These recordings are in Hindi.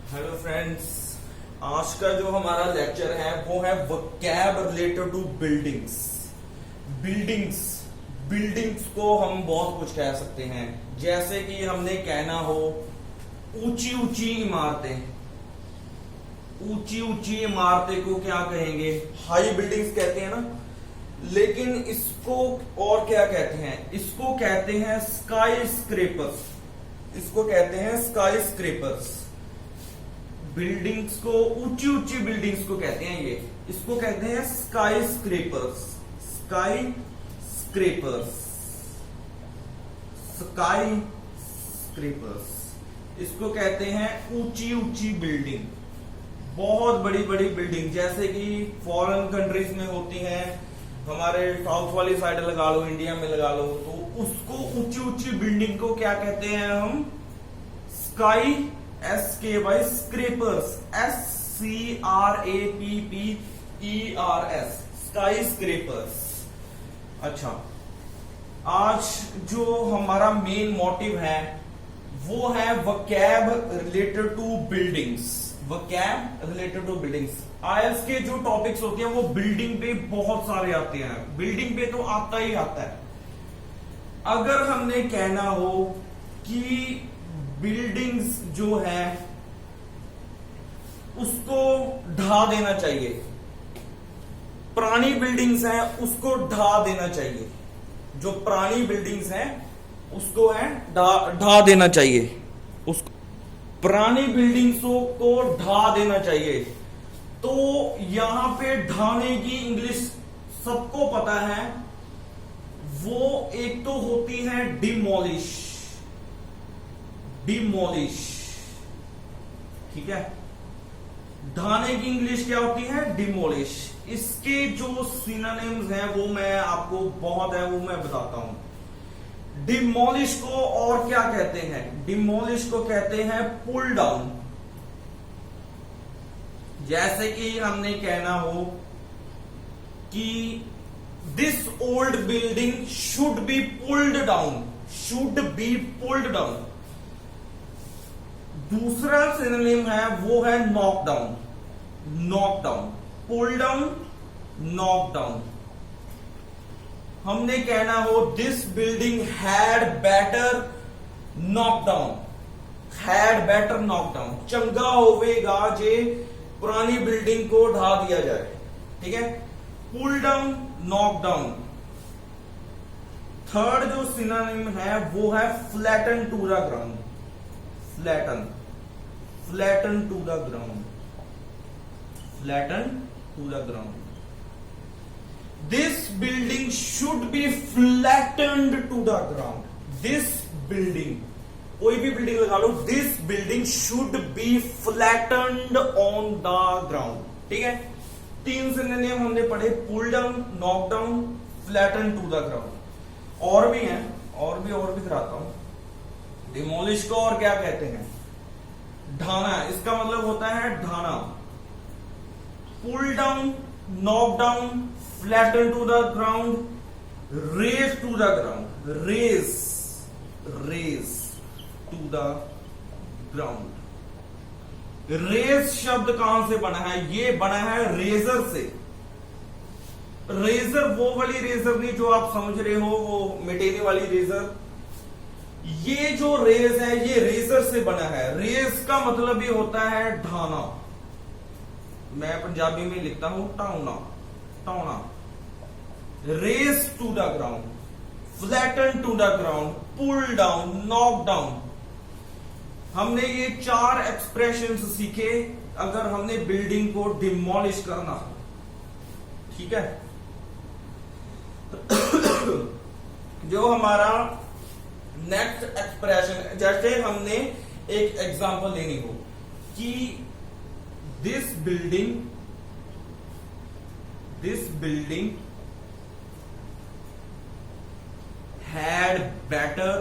हेलो फ्रेंड्स, आज का जो हमारा लेक्चर है वो है vocab related to buildings. Buildings को हम बहुत कुछ कह सकते हैं, जैसे कि हमने कहना हो ऊंची ऊंची इमारतें। ऊंची ऊंची इमारतें को क्या कहेंगे? हाई बिल्डिंग्स कहते हैं ना। लेकिन इसको और क्या कहते हैं? इसको कहते हैं स्काई स्क्रेपर्स। इसको कहते हैं स्काई स्क्रेपर्स। बिल्डिंग्स को, ऊंची ऊंची बिल्डिंग्स को कहते हैं ये, इसको कहते हैं sky scrapers. Sky scrapers, sky scrapers, इसको कहते हैं ऊंची ऊंची बिल्डिंग। बहुत बड़ी बड़ी बिल्डिंग, जैसे कि फॉरेन कंट्रीज में होती हैं, हमारे साउथ वाली साइड लगा लो, इंडिया में लगा लो, तो उसको ऊंची ऊंची बिल्डिंग को क्या कहते हैं हम? Sky SKY scrapers, SCRAPPERS, sky scrapers. अच्छा, आज जो हमारा मेन मोटिव है वो है vocab related to buildings. Vocab related to buildings. IELTS के जो टॉपिक्स होते हैं वो बिल्डिंग पे बहुत सारे आते हैं। बिल्डिंग पे तो आता ही आता है। अगर हमने कहना हो कि बिल्डिंग्स जो है उसको ढा देना चाहिए, पुरानी बिल्डिंग्स हैं उसको ढा देना चाहिए, जो पुरानी बिल्डिंग्स हैं उसको है ढा देना चाहिए, उसको पुरानी बिल्डिंग्स को ढा देना चाहिए। तो यहां पे ढाने की इंग्लिश सबको पता है, वो एक तो होती है डिमोलिश। डिमोलिश, ठीक है। ढाने की इंग्लिश क्या होती है? डिमोलिश। इसके जो सिनोनिम्स हैं वो मैं आपको बहुत है, वो मैं बताता हूं। डिमोलिश को और क्या कहते हैं? डिमोलिश को कहते हैं पुल डाउन। जैसे कि हमने कहना हो कि this old building should be pulled down. Should be pulled down. दूसरा सिनोनिम है वो है knock down. Knock down, pull down, knock down. हमने कहना हो this building had better knock down. Had better knock down, चंगा होवेगा जे पुरानी बिल्डिंग को ढा दिया जाए, ठीक है। Pull down, knock down. Third जो सिनोनिम है वो है flatten to the ground. Flatten, flatten to the ground, flatten to the ground. This building should be flattened to the ground. This building, कोई भी बिल्डिंग लगा लो, this building should be flattened on the ground, ठीक है। तीन सिनोनिम हमने पढ़े, pull down, knock down, flatten to the ground. और भी हैं, और भी कराता हूं। डिमोलिश को और क्या कहते हैं? ढाना। इसका मतलब होता है ढाना। Pull down, knock down, flatten to the ground, raze to the ground. Raze, raze to the ground. Raze शब्द कहां से बना है? ये बना है रेजर से। रेजर वो वाली रेजर नहीं जो आप समझ रहे हो, वो मिटेने वाली रेजर। ये जो रेज है ये रेजर से बना है। रेज का मतलब ये होता है ढाना। मैं पंजाबी में लिखता हूं टाउना, टाउना। Raze to the ground, flatten to the ground, pull down, knock down. हमने ये चार एक्सप्रेशंस सीखे अगर हमने बिल्डिंग को डिमोलिश करना हो, ठीक है। जो हमारा नेक्स्ट एक्सप्रेशन, जैसे हमने एक एग्जांपल लेनी हो कि this building had better,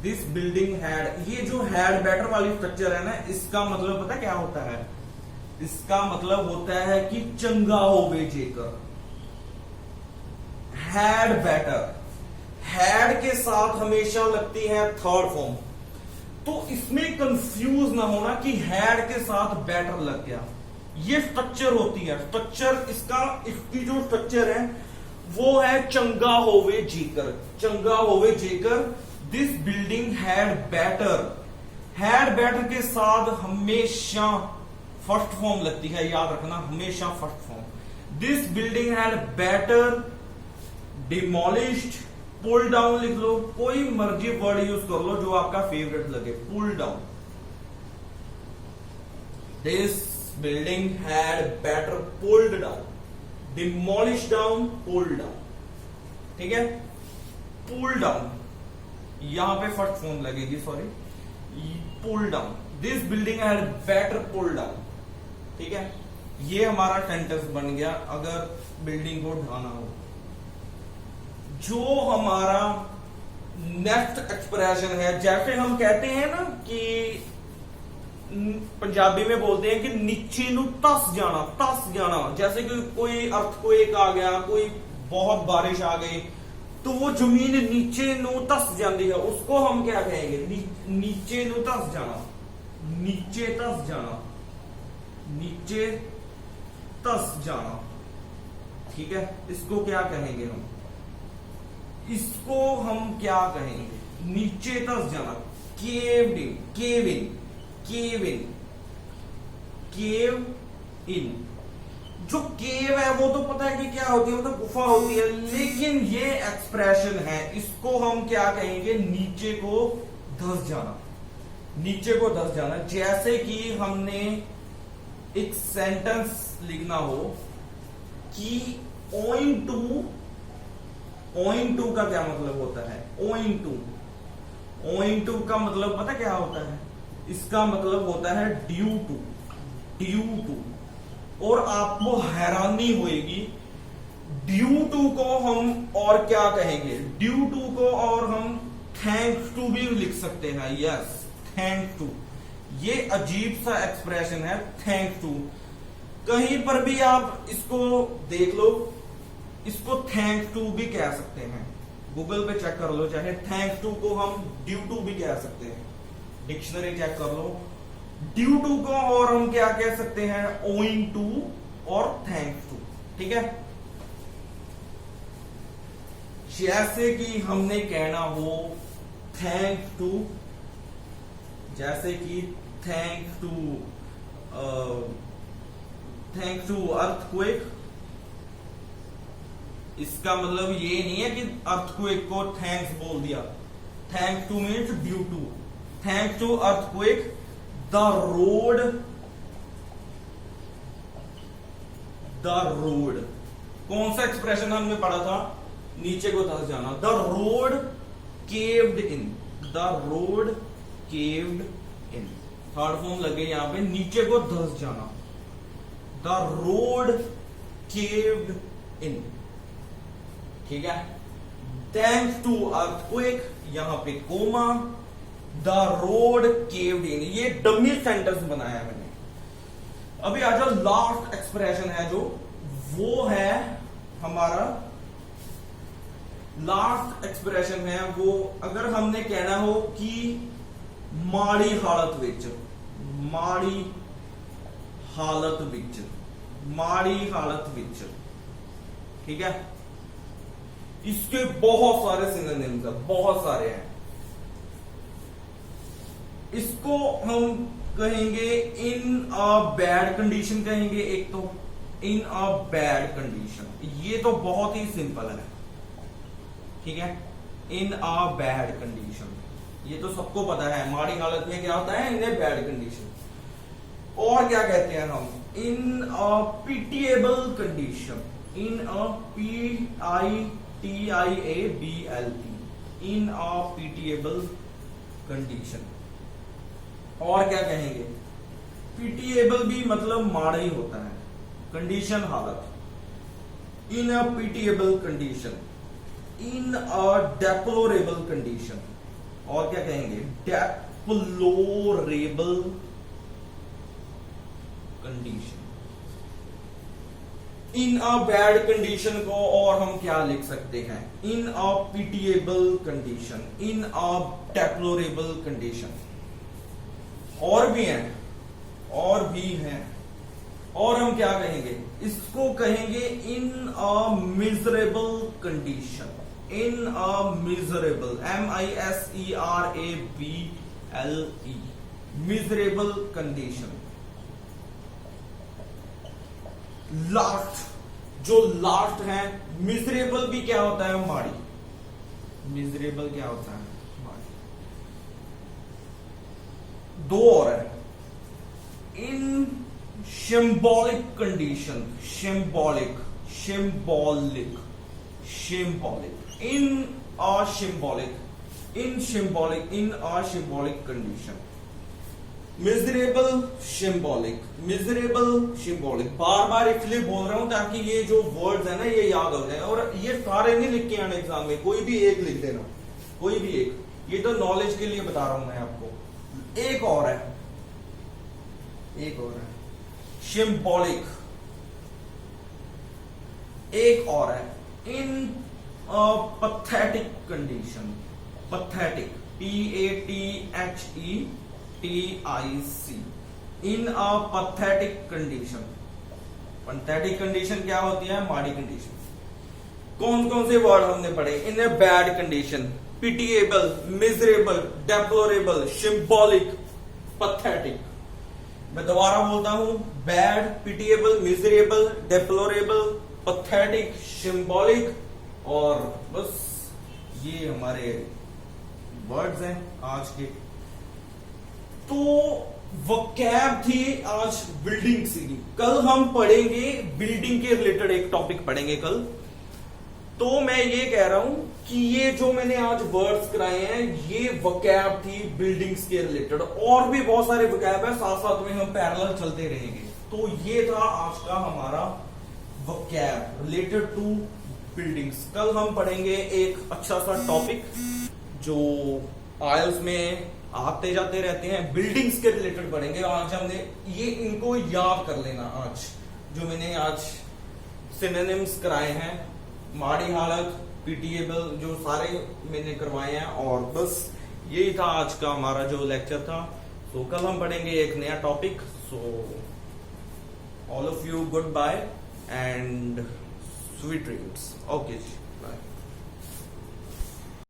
this building had, ये जो हैड बेटर वाली स्ट्रक्चर है ना, इसका मतलब पता क्या होता है? इसका मतलब होता है कि चंगा होवे जेकर। हैड बेटर, हैड के साथ हमेशा लगती है थर्ड फॉर्म। तो इसमें कंफ्यूज ना होना कि हैड के साथ बेटर लग गया, ये स्ट्रक्चर होती है। स्ट्रक्चर इसकी जो स्ट्रक्चर है वो है चंगा होवे जेकर, चंगा होवे जेकर। दिस बिल्डिंग हैड बेटर के साथ हमेशा फर्स्ट फॉर्म लगती है, याद रखना, हमेशा first form. This building had better demolished, pull down लिख लो, कोई मर्जी वर्ड यूज कर लो जो आपका फेवरेट लगे। Pull down, this building had better pulled down, demolish down, pull down, ठीक है। पुल डाउन यहां पे फर्स्ट फॉर्म लगेगी, sorry, pull down. This building had better pull down, ठीक है। ये हमारा सेंटेंस बन गया अगर बिल्डिंग को ढाना हो। जो हमारा नेक्स्ट एक्सप्रेशन है, जैसे हम कहते हैं ना कि पंजाबी में बोलते हैं कि नीचे नु तस जाना, जैसे कि कोई अर्थक्वेक आ गया, कोई बहुत बारिश आ गई तो वो जमीन नीचे नु तस जाती है, उसको हम क्या कहेंगे? नीचे नु तस जाना, नीचे तस जाना, नीचे तस जाना, ठीक है। इसको क्या कहेंगे हम? इसको हम क्या कहेंगे? नीचे तस जाना, केव इन, केव इन, केव इन, केव इन। जो केव है वो तो पता है कि क्या होती है, वो तो गुफा होती है, लेकिन ये एक्सप्रेशन है, इसको हम क्या कहेंगे? नीचे को धस जाना, नीचे को धस जाना। जैसे कि हमने एक सेंटेंस लिखना हो कि ओइंग टू, ओइंग टू का क्या मतलब होता है? ओइंग टू, ओइंग टू का मतलब पता क्या होता है? इसका मतलब होता है ड्यू टू, ड्यू टू। और आपको हैरानी होगी, ड्यू टू को हम और क्या कहेंगे? ड्यू टू को और हम थैंक्स टू भी लिख सकते हैं। यस, थैंक्स टू, ये अजीब सा एक्सप्रेशन है, थैंक्स टू। कहीं पर भी आप इसको देख लो, इसको थैंक्स टू भी कह सकते हैं, गूगल पे चेक कर लो, चाहे थैंक्स टू को हम ड्यू टू भी कह सकते हैं, डिक्शनरी चेक कर लो। ड्यू टू को और हम क्या कह सकते हैं? ओइंग टू और थैंक्स टू, ठीक है। जैसे कि हमने कहना हो थैंक्स टू, जैसे कि थैंक्स टू अर्थक्वेक, इसका मतलब ये नहीं है कि अर्थक्वेक को थैंक्स बोल दिया, thanks to means due to. Thanks to earthquake the road, कौन सा एक्सप्रेशन हमने पढ़ा था? नीचे को धस जाना। The road caved in, the road caved in, third form लगे यहां पे, नीचे को धस जाना। द रोड केव्ड इन, ठीक है। थैंक्स टू अर्थक्वेक, यहां पे कोमा, द रोड केव्ड इन, ये डमी सेंटेंस बनाया मैंने। अभी आ जाओ, लास्ट एक्सप्रेशन है जो, वो है हमारा लास्ट एक्सप्रेशन है वो, अगर हमने कहना हो कि माड़ी हालत विच, माड़ी हालत विच, माड़ी हालत विच, ठीक है। इसके बहुत सारे सिनोनिम्स हैं, बहुत सारे हैं। इसको हम कहेंगे इन अ बैड कंडीशन, कहेंगे एक तो इन अ बैड कंडीशन, ये तो बहुत ही सिंपल है, ठीक है। इन अ बैड कंडीशन, ये तो सबको पता है, माड़ी हालत में क्या होता है? इन ए बैड कंडीशन। और क्या कहते हैं हम? इन अ pitiable condition, in a PITIABLE, in a pitiable condition. और क्या कहेंगे? पिटिएबल भी मतलब माड़ा ही होता है, कंडीशन हालत। इन अ pitiable condition, in a deplorable condition. और क्या कहेंगे? Deplorable condition. In a bad condition को और हम क्या लिख सकते हैं? इन अ pitiable condition, in a deplorable condition. और भी हैं, और भी हैं, और हम क्या कहेंगे, इसको कहेंगे in a miserable condition, in a miserable, MISERABLE, miserable condition. Last, जो लास्ट है, मिजरेबल भी क्या होता है, माड़ी, मिजरेबल क्या होता है, माड़ी। दो और है, इन symbolic condition, symbolic, symbolic, symbolic, in a symbolic, in symbolic, in a symbolic condition, miserable, symbolic, miserable, symbolic। बार बार इसलिए बोल रहा हूं ताकि ये जो वर्ड्स है ना ये याद हो जाए, और ये सारे नहीं लिख के आने एग्जाम में, कोई भी एक लिख देना, कोई भी एक, ये तो नॉलेज के लिए बता रहा हूं मैं आपको। एक और है, एक और है, सिंबॉलिक। एक और है, in pathetic condition, pathetic, PATHETIC, in a pathetic condition. Pathetic condition क्या होती है, माड़ी कंडीशन। कौन कौन से वर्ड हमने पढ़े, in a bad condition, pitiable, miserable, deplorable, symbolic, pathetic. मैं दोबारा बोलता हूं, bad, pitiable, miserable, deplorable, pathetic, symbolic, और बस ये हमारे वर्ड्स हैं आज के। तो वोकैब थी आज बिल्डिंग की। कल हम पढ़ेंगे बिल्डिंग के रिलेटेड एक टॉपिक पढ़ेंगे कल। तो मैं ये कह रहा हूं कि ये जो मैंने आज वर्ड्स कराए हैं ये वोकैब थी बिल्डिंग्स के रिलेटेड, और भी बहुत सारे वोकैब है, साथ साथ में हम पैरेलल चलते रहेंगे। तो ये था आज का हमारा वोकैब रिलेटेड टू बिल्डिंग्स। कल हम पढ़ेंगे एक अच्छा सा टॉपिक जो आईएलटीएस में आते जाते रहते हैं, बिल्डिंग्स के रिलेटेड पढ़ेंगे। आज हमने ये, इनको याद कर लेना आज जो मैंने आज सिनोनिम्स कराए हैं, माड़ी हालत, पिटिएबल, जो सारे मैंने करवाए हैं। और बस यही था आज का हमारा जो लेक्चर था। तो कल हम पढ़ेंगे एक नया topic. So all of you goodbye and sweet dreams. Okay जी, बाय।